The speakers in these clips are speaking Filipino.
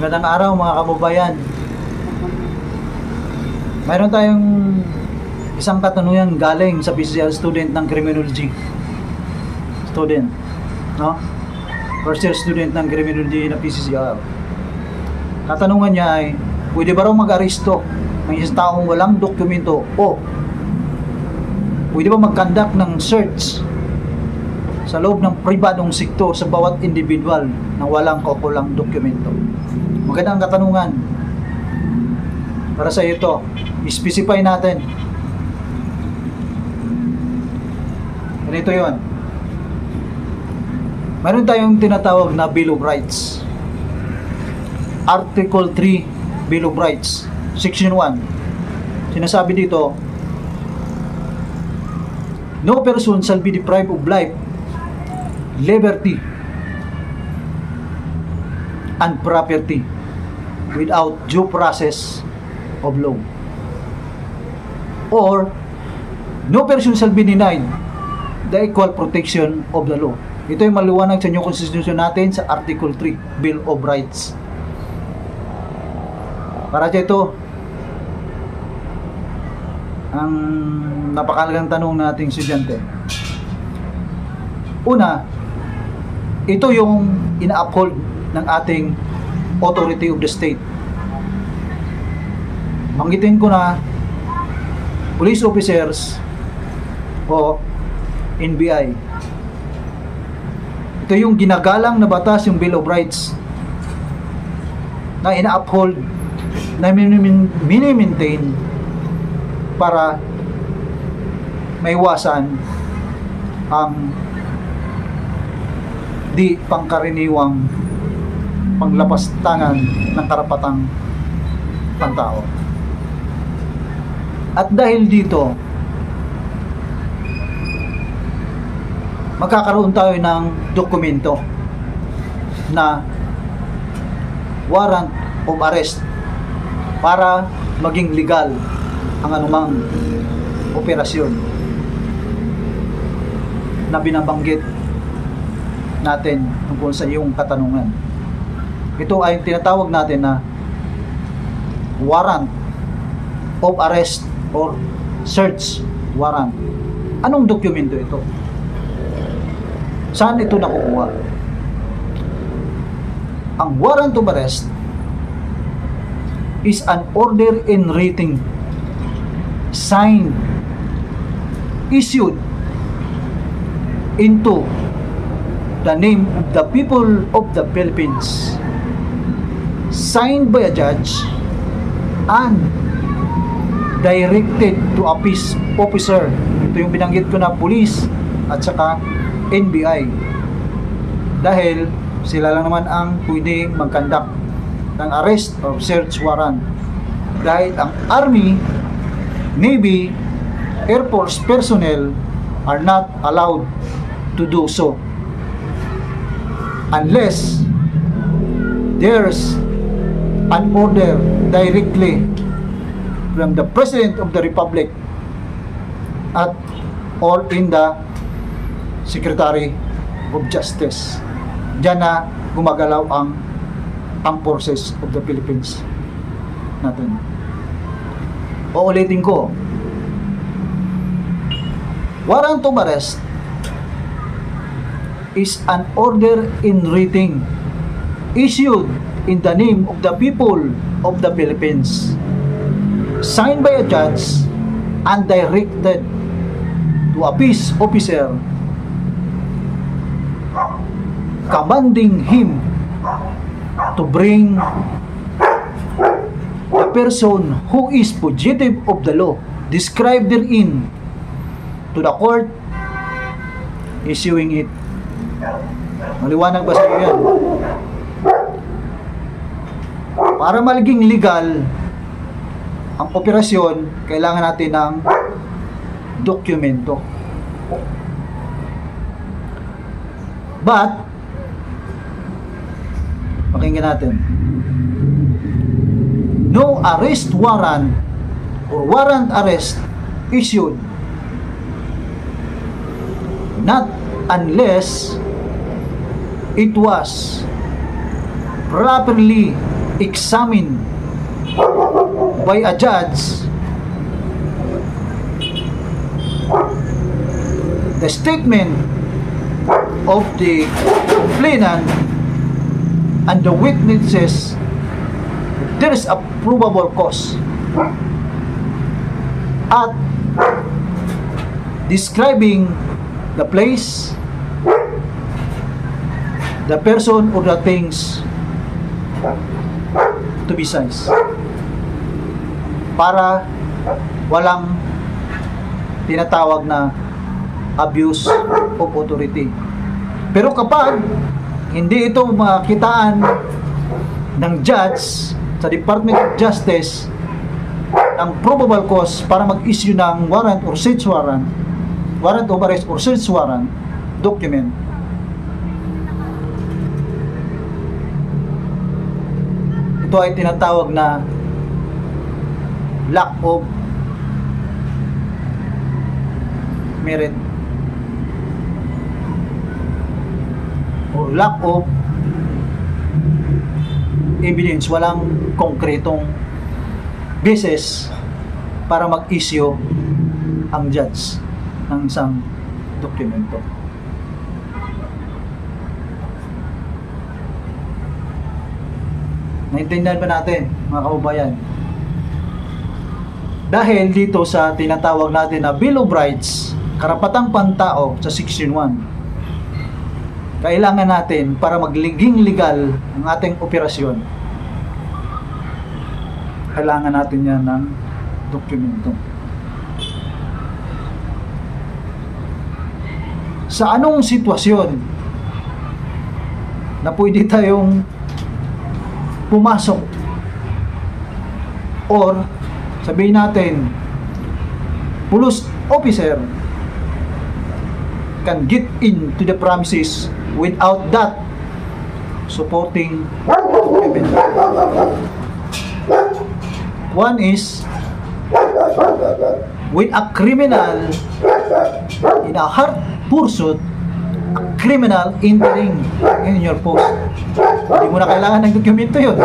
Magandang araw mga kababayan. Mayroon tayong isang katanungan galing sa PCCR student ng criminology. Student, no? First year student ng criminology na PCCR. Katanungan niya ay, pwede ba raw mag-aresto ng isang taong walang dokumento o pwede ba mag-conduct ng search sa loob ng pribadong sektor sa bawat individual na walang kaukulang dokumento? Magandang katanungan. Para sa iyo ito, i-specify natin. Ganito yon. Meron tayong tinatawag na Bill of Rights. Article 3, Bill of Rights, Section 1. Sinasabi dito, no person shall be deprived of life, liberty, and property without due process of law. Or, no person shall be denied the equal protection of the law. Ito ay maliwanag sa inyong konstitusyon natin sa Article 3, Bill of Rights. Para sa ito, ang napakalagang tanong nating estudyante. Una, ito yung ina-uphold ng ating authority of the state. Banggitin ko na police officers o NBI. Ito yung ginagalang na batas, yung Bill of Rights, na ina-uphold, na mini-maintain para maiwasan ang di pangkaraniwang panglapastangan ng karapatang pantao. At dahil dito, magkakaroon tayo ng dokumento na warrant of arrest para maging legal ang anumang operasyon na binabanggit natin tungkol sa iyong katanungan. Ito ay tinatawag natin na warrant of arrest or search warrant. Anong dokumento ito? Saan ito nakukuha? Ang warrant of arrest is an order in writing, signed, issued into the name of the people of the Philippines, signed by a judge and directed to a peace officer. Ito yung binanggit ko na police at saka NBI, dahil sila lang naman ang pwede mag-conduct ng arrest or search warrant, dahil ang Army, Navy, Air Force personnel are not allowed to do so unless there's an order directly from the President of the Republic at or in the Secretary of Justice. Diyan na gumagalaw ang Armed Forces of the Philippines natin. Uulitin ko, warrant of arrest is an order in writing issued in the name of the people of the Philippines, signed by a judge and directed to a peace officer, commanding him to bring the person who is fugitive of the law described therein to the court, issuing it. Maliwanag ba sa iyo yan? Para maging legal ang operasyon, kailangan natin ng dokumento. But, pakinggan natin, no arrest warrant or warrant arrest issued not unless it was properly examined by a judge, the statement of the complainant and the witnesses, there is a probable cause, at describing the place, the person or the things to be seized, para walang tinatawag na abuse of authority. Pero kapag hindi ito makitaan ng judge sa Department of Justice ng probable cause para mag-issue ng warrant or search warrant, warrant of arrest or search warrant document, ito ay tinatawag na lack of merit o lack of evidence, walang konkretong basis para mag-issue ang judge ng isang dokumento. Naintindihan ba natin, mga kababayan? Dahil dito sa tinatawag natin na Bill of Rights, karapatang pantao sa Section 1, kailangan natin para magliging legal ang ating operasyon, kailangan natin yan ng dokumento. Sa anong sitwasyon na pwede tayong pumasok or sabihin natin police officer can get into the premises without that supporting evidence? One is when a criminal in a hard pursuit, a criminal entering in your post, hindi mo na kailangan ng dokumento yun.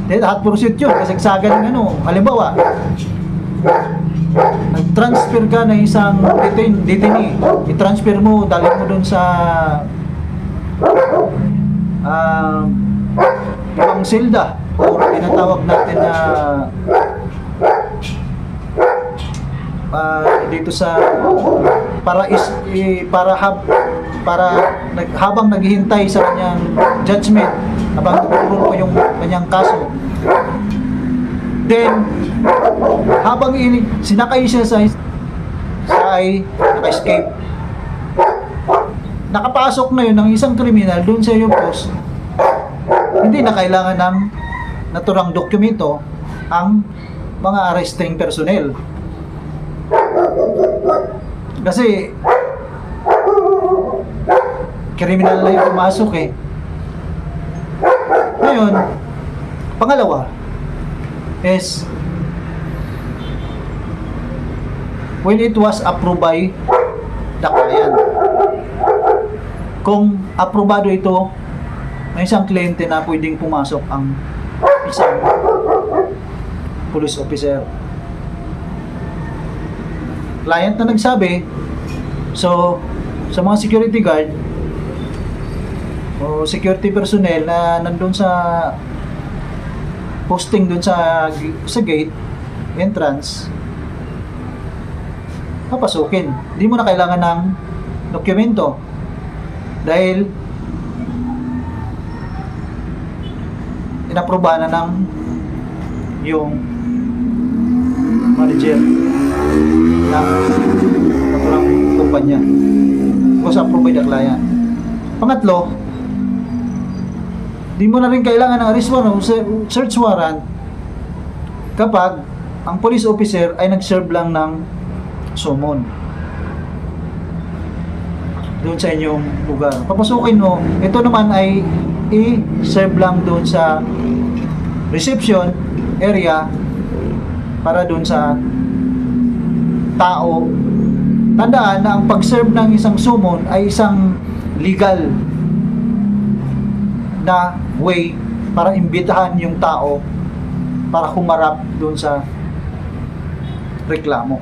Dahil hard pursuit yun, kasagsagan ng halimbawa nag-transfer ka ng isang detainee, i-transfer mo, dali mo dun sa ibang silda o tinatawag natin na dito sa habang naghihintay sa kanyang judgment, habang tutulong ko yung kanyang kaso, then habang sinakay siya sa naka-escape, nakapasok na yun ng isang kriminal doon sa iyong post, hindi na kailangan ng naturang dokumento ang mga arresting personnel. Kasi kriminal na yung pumasok eh. Ngayon, pangalawa is when it was approved by the client. Kung aprobado ito ng isang kliyente na pwedeng pumasok ang isang police officer. Client na nagsabi, so sa mga security guard o security personnel na nandun sa posting dun sa gate entrance, papasukin. Hindi mo na kailangan ng dokumento dahil inaprobahan na ng yung manager ng naturang kumpanya o sa approved the client. Pangatlo, di mo na rin kailangan ng arrest warrant o search warrant kapag ang police officer ay nag-serve lang ng summon doon sa inyong lugar. Papasukin mo, ito naman ay i-serve lang doon sa reception area para doon sa tao. Tandaan na ang pag-serve ng isang summon ay isang legal na way para imbitahan yung tao para humarap doon sa reklamo.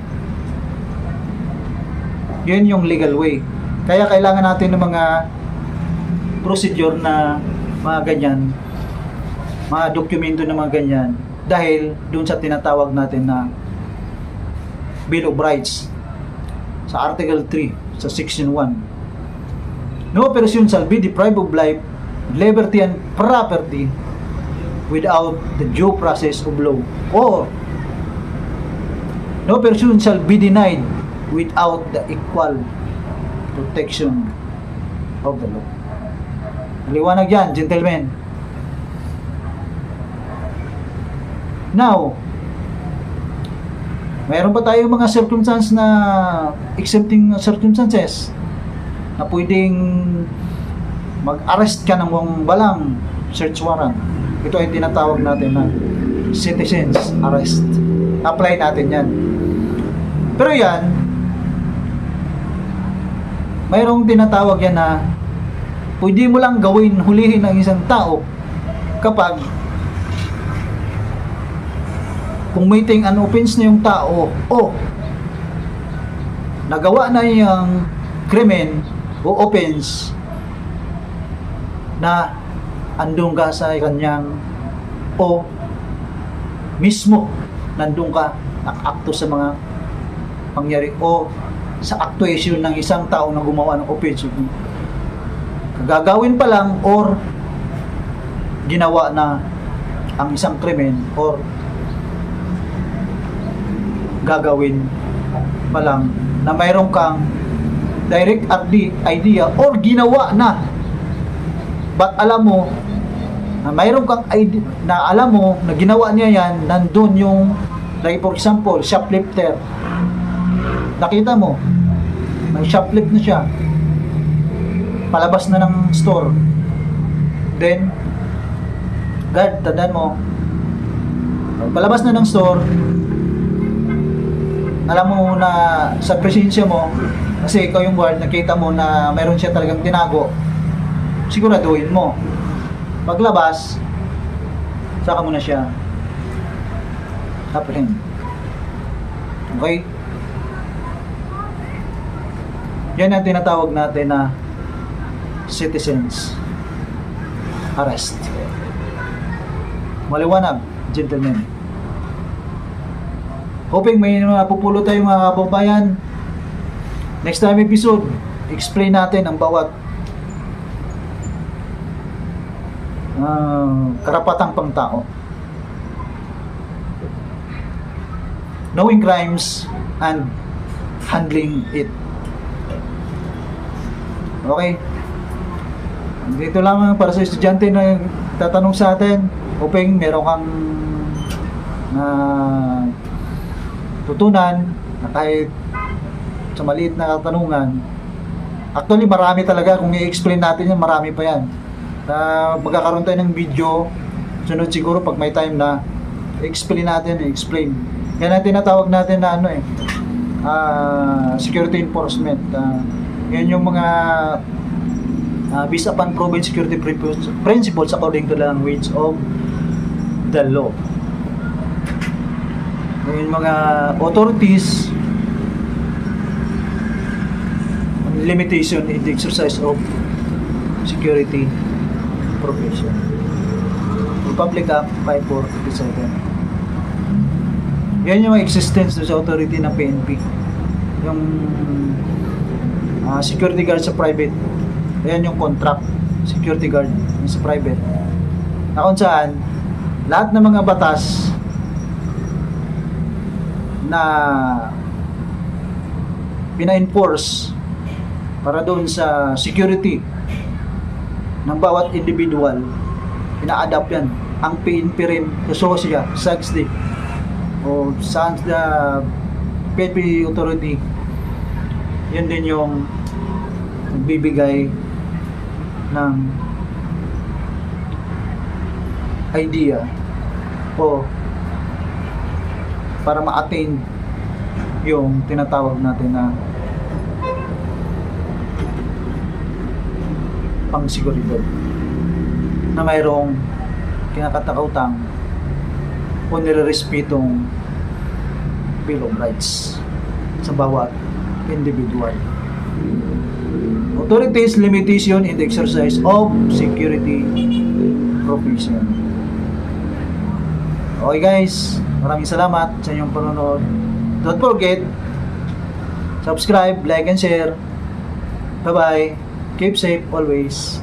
Yun yung legal way. Kaya kailangan natin ng mga procedure na mga ganyan, mga dokumento na mga ganyan, dahil doon sa tinatawag natin na Bill of Rights sa Article 3 sa Section 1. No person shall be deprived of life, liberty and property without the due process of law, or no person shall be denied without the equal protection of the law. Liwanag yan, gentlemen. Now, mayroon pa tayong mga circumstances na excepting circumstances na pwedeng mag-arrest ka ng walang search warrant. Ito ay tinatawag natin na citizens arrest. Apply natin yan. Pero yan, mayroong tinatawag yan na pwede mo lang gawin, hulihin ng isang tao kapag committing an offense na yung tao o nagawa na yung krimen o offense na andun ka sa kanyang o mismo nandun ka nakaakto sa mga pangyari o sa actuation ng isang tao na gumawa ng offense. Gagawin pa lang or ginawa na ang isang krimen or gagawin pa lang na mayroon kang direct idea or ginawa na, but alam mo na mayroon kang idea na alam mo na ginawa niya yan, nandun yung, like for example, shoplifter. Nakita mo may shoplift na siya, palabas na ng store, then guard, tandaan mo, palabas na ng store, alam mo na sa presensya mo, kasi ikaw yung guard, nakita mo na mayroon siya talagang tinago, siguraduhin mo paglabas, saka mo na siya apprehend. Okay? Yan ang tinatawag natin na citizens arrest. Maliwanag, gentlemen. Hoping may napupulot tayo mga kababayan. Next time episode, explain natin ang bawat karapatang pangtao. Knowing crimes and handling it. Okay? Dito lang para sa estudyante na tatanong sa atin. Hoping meron kang tutunan na kahit sa maliit na katanungan. Actually, marami talaga. Kung i-explain natin yan, marami pa yan. Magkakaroon tayo ng video. Sunod siguro pag may time na i-explain natin, i-explain. Yan ang tinatawag natin na security enforcement. Yan yung mga based upon proven security principles according to the language of the law. Yung mga authorities, limitation in the exercise of security profession. Republic Act 5457. Yan yung existence sa authority ng PNP. Yung security guard sa private. Yan yung contract security guard sa private. Na kung saan lahat ng mga batas na pina-enforce para doon sa security ng bawat individual, ina-adapt yan. Ang PNP rin, sa SOSIA, SAGSD, o sa PNP authority, yun din yung bibigay ng idea o para ma-attain yung tinatawag natin na pangsigurado na mayroong kinakatakutang o nilirespetong Bill of Rights sa bawat individual. Authorities limitation in the exercise of security profession. Okay guys, maraming salamat sa inyong panonood. Don't forget, subscribe, like, and share. Bye-bye. Keep safe always.